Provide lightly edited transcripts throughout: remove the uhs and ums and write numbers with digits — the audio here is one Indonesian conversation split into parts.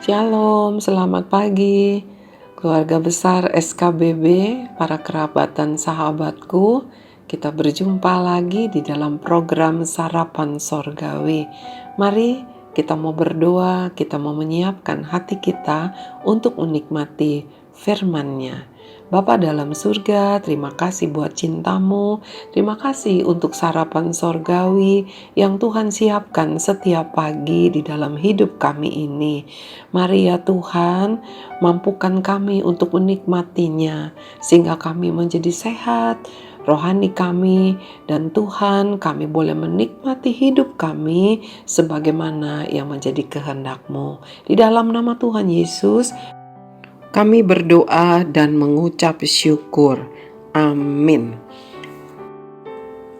Shalom, selamat pagi keluarga besar SKBB, para kerabat dan sahabatku. Kita berjumpa lagi di dalam program Sarapan Sorgawi. Mari kita mau berdoa, kita mau menyiapkan hati kita untuk menikmati firman-Nya. Bapa dalam surga, terima kasih buat cintamu, terima kasih untuk sarapan sorgawi yang Tuhan siapkan setiap pagi di dalam hidup kami ini. Mari ya Tuhan, mampukan kami untuk menikmatinya, sehingga kami menjadi sehat, rohani kami, dan Tuhan kami boleh menikmati hidup kami sebagaimana yang menjadi kehendak-Mu. Di dalam nama Tuhan Yesus, kami berdoa dan mengucap syukur. Amin.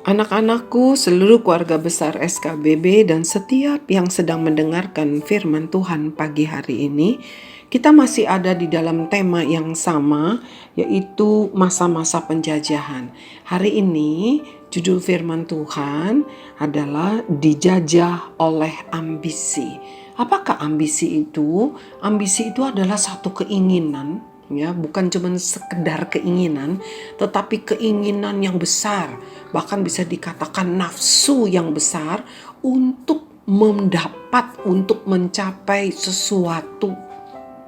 Anak-anakku, seluruh keluarga besar SKBB dan setiap yang sedang mendengarkan firman Tuhan pagi hari ini, kita masih ada di dalam tema yang sama, yaitu masa-masa penjajahan. Hari ini judul firman Tuhan adalah dijajah oleh ambisi. Apakah ambisi itu? Ambisi itu adalah satu keinginan, ya, bukan cuma sekedar keinginan, tetapi keinginan yang besar, bahkan bisa dikatakan nafsu yang besar untuk mendapat, untuk mencapai sesuatu,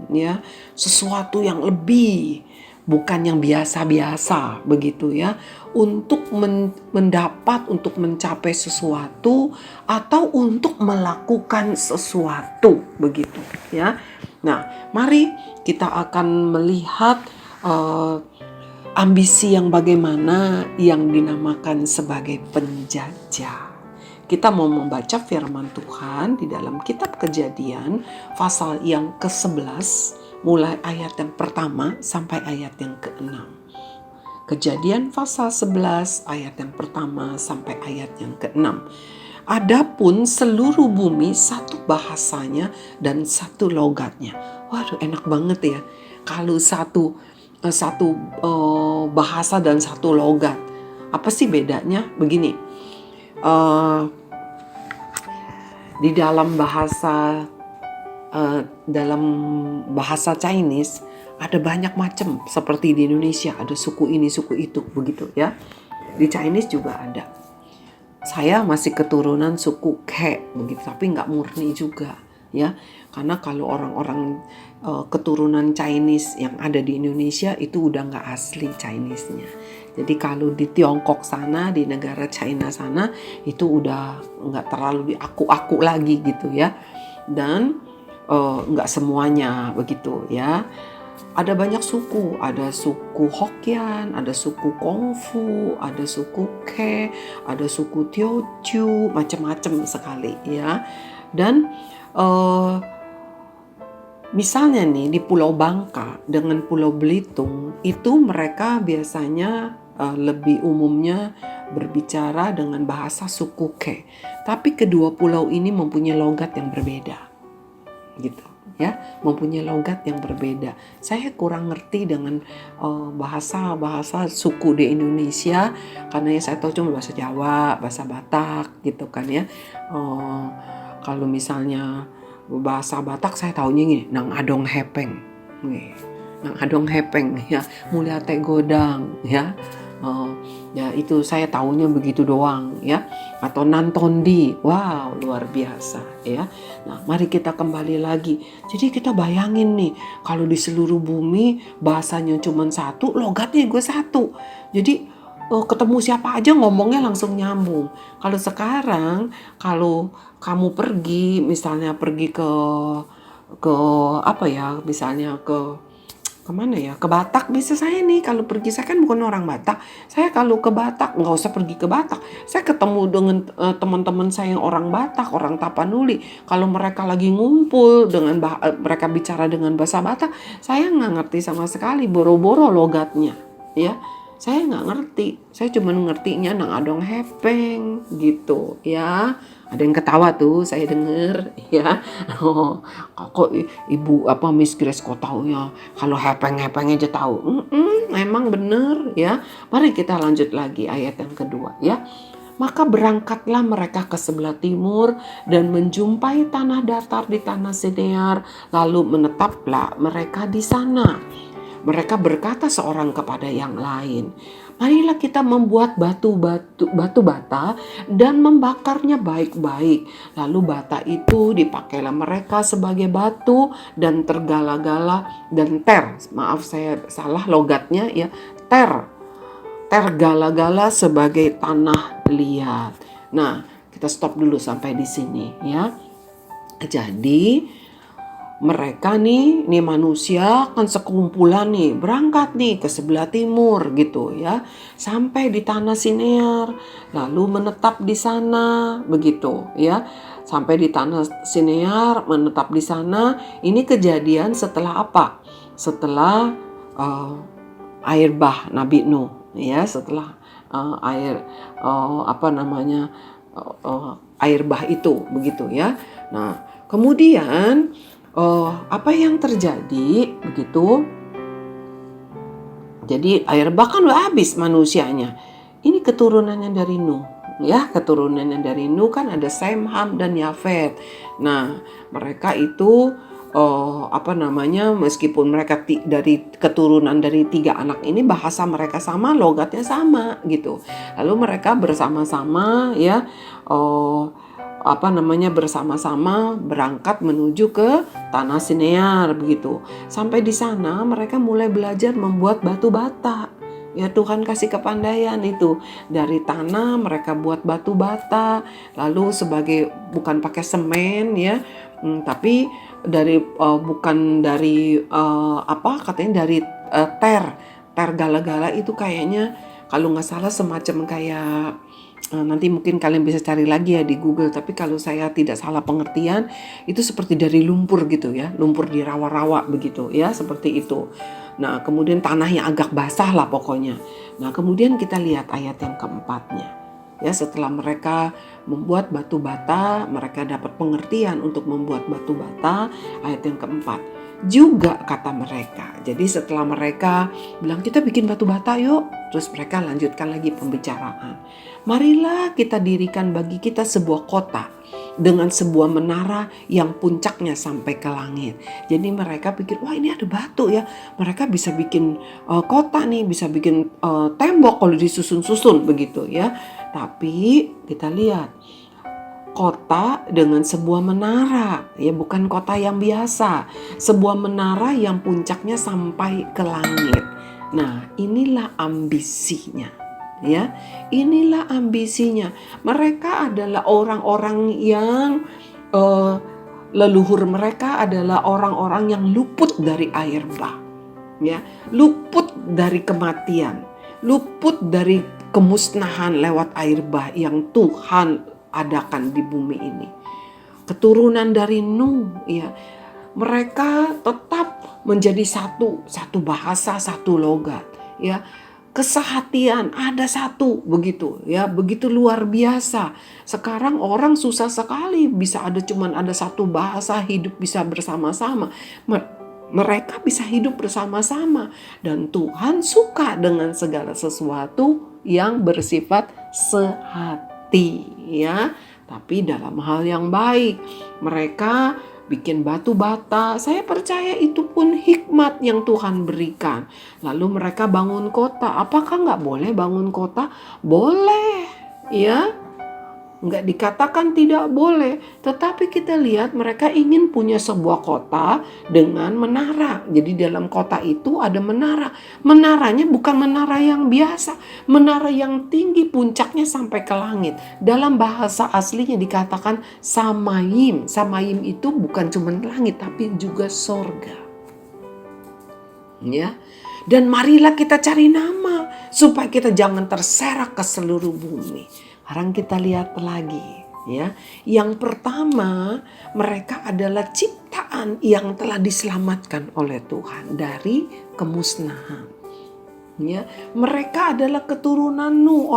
ya, sesuatu yang lebih, bukan yang biasa-biasa begitu ya, untuk mendapat, untuk mencapai sesuatu atau untuk melakukan sesuatu begitu ya. Nah, mari kita akan melihat ambisi yang bagaimana yang dinamakan sebagai penjajah. Kita mau membaca firman Tuhan di dalam kitab Kejadian pasal yang ke-11 mulai ayat yang pertama sampai ayat yang ke-6. Kejadian pasal 11 ayat yang pertama sampai ayat yang ke-6. Adapun seluruh bumi satu bahasanya dan satu logatnya. Waduh, enak banget ya kalau satu bahasa dan satu logat. Apa sih bedanya? Begini, di dalam bahasa Chinese ada banyak macam, seperti di Indonesia ada suku ini suku itu begitu ya. Di Chinese juga ada. Saya masih keturunan suku Ke begitu, tapi nggak murni juga ya, karena kalau orang-orang keturunan Chinese yang ada di Indonesia itu udah nggak asli Chinese-nya. Jadi kalau di Tiongkok sana, di negara China sana, itu udah nggak terlalu diaku-aku lagi gitu ya. Dan nggak semuanya begitu ya. Ada banyak suku, ada suku Hokkien, ada suku Kongfu, ada suku Ke, ada suku Teochew, macam-macam sekali ya. Dan misalnya nih di Pulau Bangka dengan Pulau Belitung, itu mereka biasanya lebih umumnya berbicara dengan bahasa suku Ke. Tapi kedua pulau ini mempunyai logat yang berbeda gitu ya, mempunyai logat yang berbeda. Saya kurang ngerti dengan bahasa suku di Indonesia, karena yang saya tahu cuma bahasa Jawa, bahasa Batak gitu kan ya. Kalau misalnya bahasa Batak saya taunya gini, nang adong hepeng, nang adong hepeng ya, mulia te godang ya. Ya itu saya taunya begitu doang ya. Atau nantondi, wow luar biasa ya. Nah mari kita kembali lagi. Jadi kita bayangin nih, kalau di seluruh bumi bahasanya cuma satu, logatnya gue satu. Jadi ketemu siapa aja ngomongnya langsung nyambung. Kalau sekarang, kalau kamu pergi, misalnya pergi ke apa ya, misalnya kemana ya, ke Batak, bisa saya nih kalau pergi, saya kan bukan orang Batak, saya kalau ke Batak nggak usah pergi ke Batak, saya ketemu dengan teman-teman saya yang orang Batak, orang Tapanuli, kalau mereka lagi ngumpul dengan mereka bicara dengan bahasa Batak, saya nggak ngerti sama sekali, boro-boro logatnya ya. Saya nggak ngerti, saya cuma ngertinya nang adong hepeng gitu ya. Ada yang ketawa tuh, saya denger ya. Oh, kok ibu Miss Grace kok taunya kalau hepeng-hepeng aja tahu. Memang bener ya. Mari kita lanjut lagi ayat yang kedua ya. Maka berangkatlah mereka ke sebelah timur dan menjumpai tanah datar di tanah Sinear, lalu menetaplah mereka di sana. Mereka berkata seorang kepada yang lain, marilah kita membuat batu bata dan membakarnya baik-baik. Lalu bata itu dipakailah mereka sebagai batu dan tergala-gala dan maaf saya salah logatnya ya, tergala-gala sebagai tanah liat. Nah, kita stop dulu sampai di sini ya. Jadi mereka nih manusia kan sekumpulan nih berangkat nih ke sebelah timur gitu ya, sampai di tanah Sinear, lalu menetap di sana begitu ya, sampai di tanah Sinear menetap di sana. Ini kejadian setelah apa? Setelah air bah Nabi Nuh ya, setelah air bah itu begitu ya. Nah kemudian apa yang terjadi begitu? Jadi air bah kan udah habis manusianya. Ini keturunannya dari Nuh. Ya, keturunannya dari Nuh kan ada Sem, Ham, dan Yafet. Nah, mereka itu meskipun mereka dari keturunan dari 3 anak ini, bahasa mereka sama, logatnya sama gitu. Lalu mereka bersama-sama ya bersama-sama berangkat menuju ke tanah Sinear begitu. Sampai di sana mereka mulai belajar membuat batu bata. Ya Tuhan kasih kepandaian itu. Dari tanah mereka buat batu bata, lalu bukan pakai semen ya, tapi bukan dari dari ter gala-gala itu kayaknya kalau nggak salah semacam kayak nanti mungkin kalian bisa cari lagi ya di Google, tapi kalau saya tidak salah pengertian itu seperti dari lumpur gitu ya, lumpur di rawa-rawa begitu ya, seperti itu. Nah kemudian tanahnya agak basah lah pokoknya. Nah kemudian kita lihat ayat yang keempatnya ya, setelah mereka membuat batu bata, mereka dapat pengertian untuk membuat batu bata. Ayat yang keempat juga kata mereka. Jadi setelah mereka bilang kita bikin batu bata yuk, terus mereka lanjutkan lagi pembicaraan. Marilah kita dirikan bagi kita sebuah kota dengan sebuah menara yang puncaknya sampai ke langit. Jadi mereka pikir, wah ini ada batu ya, mereka bisa bikin kota nih, bisa bikin tembok kalau disusun-susun begitu ya. Tapi kita lihat kota dengan sebuah menara ya, bukan kota yang biasa, sebuah menara yang puncaknya sampai ke langit. Nah inilah ambisinya ya, inilah ambisinya. Mereka adalah orang-orang yang leluhur mereka adalah orang-orang yang luput dari air bah ya, luput dari kematian, luput dari kemusnahan lewat air bah yang Tuhan adakan di bumi ini. Keturunan dari Nuh ya, mereka tetap menjadi satu bahasa, satu logat ya. Kesehatian ada satu begitu ya, begitu luar biasa. Sekarang orang susah sekali bisa ada satu bahasa, hidup bisa bersama-sama. Mereka bisa hidup bersama-sama dan Tuhan suka dengan segala sesuatu yang bersifat sehati ya, tapi dalam hal yang baik. Mereka bikin batu bata, saya percaya itu pun hikmat yang Tuhan berikan. Lalu mereka bangun kota. Apakah nggak boleh bangun kota? Boleh ya, nggak dikatakan tidak boleh. Tetapi kita lihat mereka ingin punya sebuah kota dengan menara. Jadi dalam kota itu ada menara. Menaranya bukan menara yang biasa, menara yang tinggi, puncaknya sampai ke langit. Dalam bahasa aslinya dikatakan samayim. Samayim itu bukan cuma langit tapi juga sorga ya. Dan marilah kita cari nama supaya kita jangan terserak ke seluruh bumi. Sekarang kita lihat lagi ya. Yang pertama, mereka adalah ciptaan yang telah diselamatkan oleh Tuhan dari kemusnahan. Ya, mereka adalah keturunan Nuh,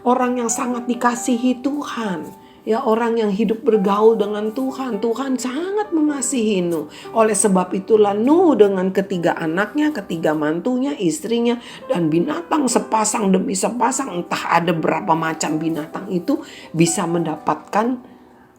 orang yang sangat dikasihi Tuhan. Ya, orang yang hidup bergaul dengan Tuhan, Tuhan sangat mengasihi Nuh. Oleh sebab itulah Nuh dengan ketiga anaknya, ketiga mantunya, istrinya, dan binatang sepasang demi sepasang, entah ada berapa macam binatang itu, bisa mendapatkan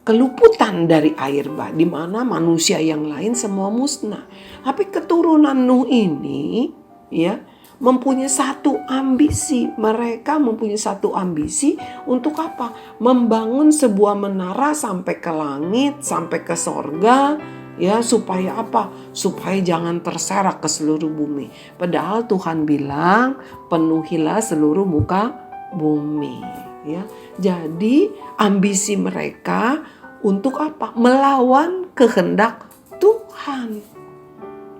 keluputan dari air bah, di mana manusia yang lain semua musnah. Tapi keturunan Nuh ini, ya, mempunyai satu ambisi. Mereka mempunyai satu ambisi untuk apa? Membangun sebuah menara sampai ke langit, sampai ke sorga, ya, supaya apa? Supaya jangan terserak ke seluruh bumi. Padahal Tuhan bilang, penuhilah seluruh muka bumi, ya. Jadi ambisi mereka untuk apa? Melawan kehendak Tuhan.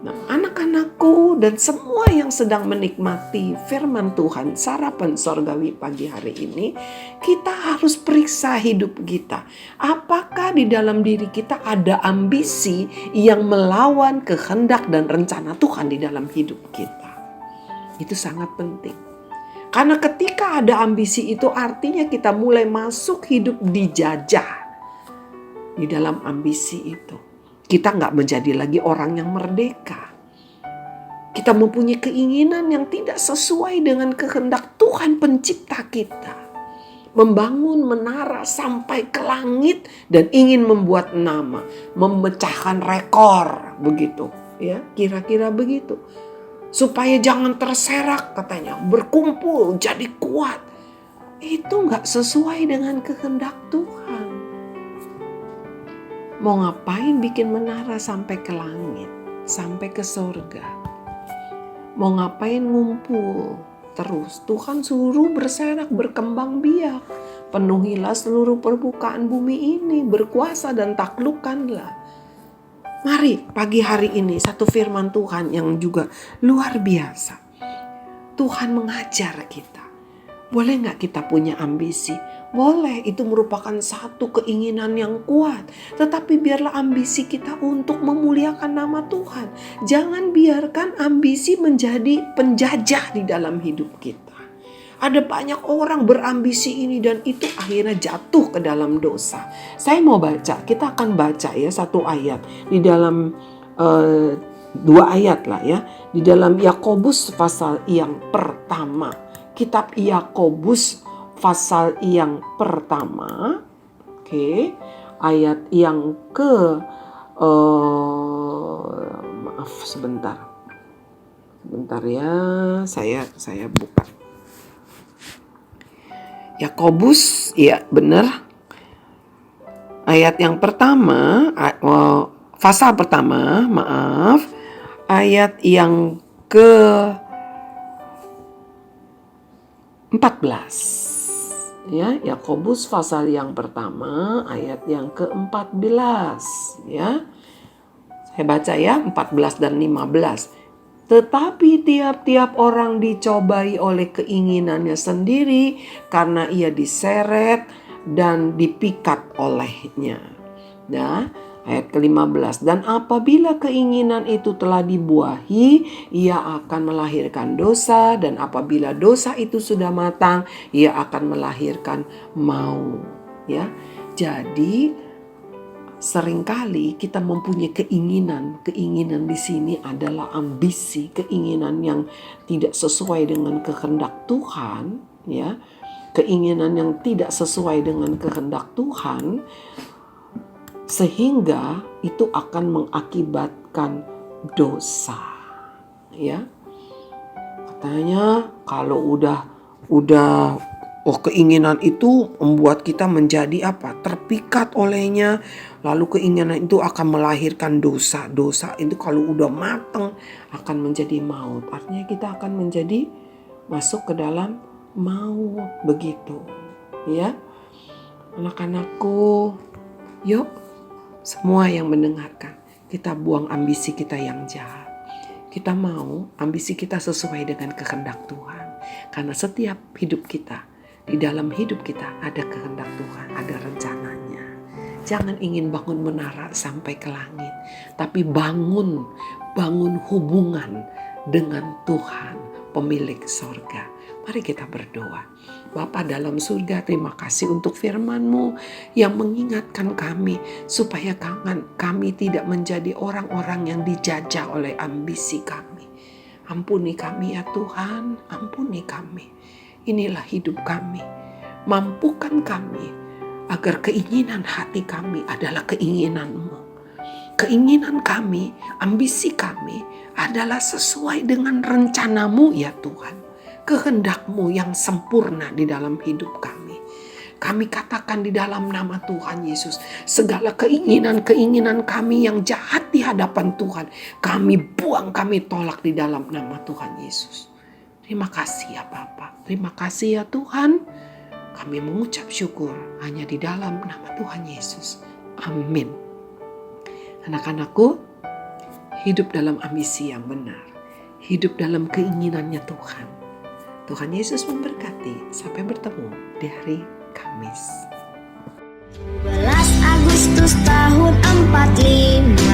Nah, anak-anakku dan semua yang sedang menikmati firman Tuhan, sarapan sorgawi pagi hari ini, kita harus periksa hidup kita. Apakah di dalam diri kita ada ambisi yang melawan kehendak dan rencana Tuhan di dalam hidup kita? Itu sangat penting. Karena ketika ada ambisi itu artinya kita mulai masuk hidup dijajah di dalam ambisi itu. Kita nggak menjadi lagi orang yang merdeka. Kita mempunyai keinginan yang tidak sesuai dengan kehendak Tuhan pencipta kita. Membangun menara sampai ke langit dan ingin membuat nama, memecahkan rekor, begitu, ya, kira-kira begitu. Supaya jangan terserak, katanya, berkumpul jadi kuat. Itu nggak sesuai dengan kehendak Tuhan. Mau ngapain bikin menara sampai ke langit, sampai ke sorga? Mau ngapain ngumpul terus? Tuhan suruh berserak, berkembang biak. Penuhilah seluruh permukaan bumi ini, berkuasa dan taklukkanlah. Mari pagi hari ini satu firman Tuhan yang juga luar biasa. Tuhan mengajar kita. Boleh gak kita punya ambisi? Boleh, itu merupakan satu keinginan yang kuat. Tetapi biarlah ambisi kita untuk memuliakan nama Tuhan. Jangan biarkan ambisi menjadi penjajah di dalam hidup kita. Ada banyak orang berambisi ini dan itu akhirnya jatuh ke dalam dosa. Saya mau baca, kita akan baca ya satu ayat. Di dalam dua ayat lah ya. Di dalam Yakobus pasal yang pertama. Kitab Yakobus pasal yang pertama, oke, ayat yang maaf sebentar ya, saya buka. Yakobus, ya benar. Ayat yang pertama, pasal pertama, maaf, ayat yang ke-14. Ya, Yakobus pasal yang pertama ayat yang ke-14 ya. Saya baca ya 14 dan 15. Tetapi tiap-tiap orang dicobai oleh keinginannya sendiri karena ia diseret dan dipikat olehnya. Nah, ayat ke-15, dan apabila keinginan itu telah dibuahi, ia akan melahirkan dosa, dan apabila dosa itu sudah matang, ia akan melahirkan maut. Ya, jadi seringkali kita mempunyai keinginan di sini adalah ambisi, keinginan yang tidak sesuai dengan kehendak Tuhan, ya, keinginan yang tidak sesuai dengan kehendak Tuhan. Sehingga itu akan mengakibatkan dosa, ya. Katanya kalau udah keinginan itu membuat kita menjadi apa? Terpikat olehnya, lalu keinginan itu akan melahirkan dosa. Dosa itu kalau udah matang akan menjadi maut. Artinya kita akan menjadi masuk ke dalam maut, begitu, ya. Anak-anakku, yuk semua yang mendengarkan, kita buang ambisi kita yang jahat. Kita mau ambisi kita sesuai dengan kehendak Tuhan. Karena setiap hidup kita, di dalam hidup kita ada kehendak Tuhan, ada rencananya. Jangan ingin bangun menara sampai ke langit, tapi bangun hubungan dengan Tuhan. pemilik sorga. Mari kita berdoa. Bapa dalam surga, terima kasih untuk firman-Mu yang mengingatkan kami supaya kami tidak menjadi orang-orang yang dijajah oleh ambisi kami. Ampuni kami ya Tuhan, ampuni kami. Inilah hidup kami. Mampukan kami agar keinginan hati kami adalah keinginan-Mu. Keinginan kami, ambisi kami adalah sesuai dengan rencana-Mu ya Tuhan. Kehendak-Mu yang sempurna di dalam hidup kami. Kami katakan di dalam nama Tuhan Yesus, segala keinginan-keinginan kami yang jahat di hadapan Tuhan, kami buang, kami tolak di dalam nama Tuhan Yesus. Terima kasih ya Bapa, terima kasih ya Tuhan. Kami mengucap syukur hanya di dalam nama Tuhan Yesus. Amin. Anak-anakku, hidup dalam ambisi yang benar, hidup dalam keinginannya Tuhan. Tuhan Yesus memberkati. Sampai bertemu di hari Kamis. 17 Agustus tahun 45